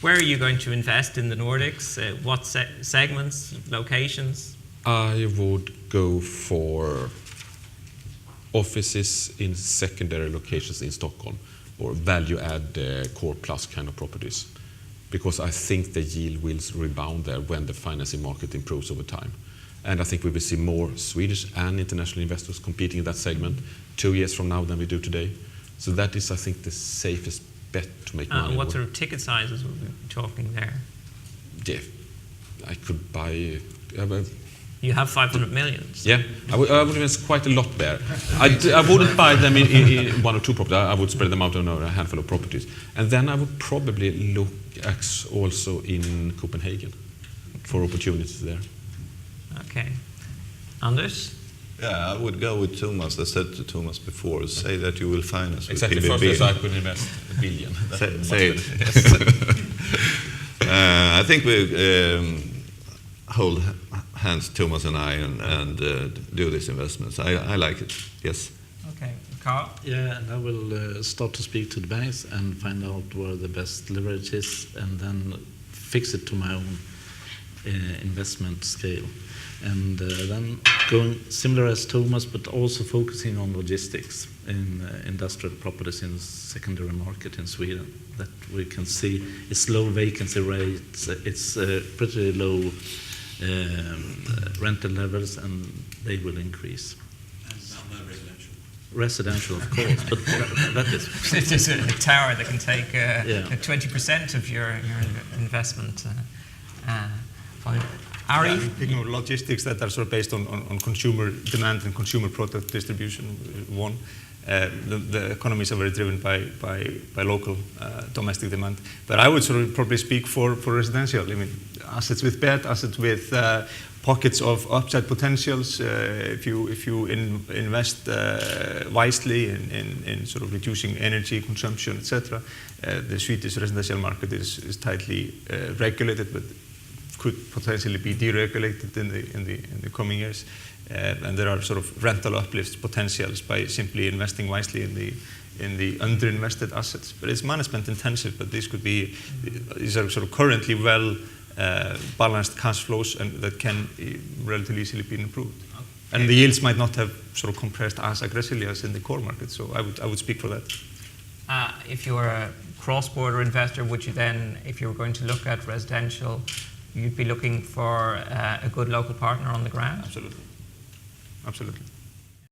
Where are you going to invest in the Nordics? What segments, locations? I would go for offices in secondary locations in Stockholm, or value-add core plus kind of properties, because I think the yield will rebound there when the financing market improves over time. And I think we will see more Swedish and international investors competing in that segment 2 years from now than we do today. So that is, I think, the safest bet to make money. What sort of ticket sizes will we be talking there? Yeah, I could buy... You have 500 million. So. Yeah, I would invest quite a lot there. I wouldn't buy them in one or two properties. I would spread them out on a handful of properties. And then I would probably look at also in Copenhagen for opportunities there. Okay. Anders? Yeah, I would go with Thomas. I said to Thomas before, say that you will finance with exactly. PBB. First, I could invest $1 billion. Say it. Yes. I think we hold hands, Thomas and I, and do these investments. I like it. Yes. Okay, Carl. Yeah, and I will start to speak to the banks and find out where the best leverage is, and then fix it to my own investment scale. And then going similar as Thomas, but also focusing on logistics in industrial properties in the secondary market in Sweden. That we can see it's low vacancy rates, it's pretty low rental levels, and they will increase. And residential. Residential, of course, but that is... It's just a tower that can take 20% of your investment volume. Ari? Speaking of logistics that are sort of based on consumer demand and consumer product distribution, one. The economies are very driven by local domestic demand. But I would sort of probably speak for residential. I mean, assets with bed, assets with pockets of upside potentials. If you invest wisely in sort of reducing energy consumption, etc., the Swedish residential market is tightly regulated, but could potentially be deregulated in the coming years. And there are sort of rental uplift potentials by simply investing wisely in the underinvested assets. But it's management intensive, but these are sort of currently well balanced cash flows, and that can relatively easily be improved. Okay. And the yields might not have sort of compressed as aggressively as in the core market. So I would speak for that. If you're a cross-border investor, would you then, if you were going to look at residential, you'd be looking for a good local partner on the ground? Absolutely. Absolutely.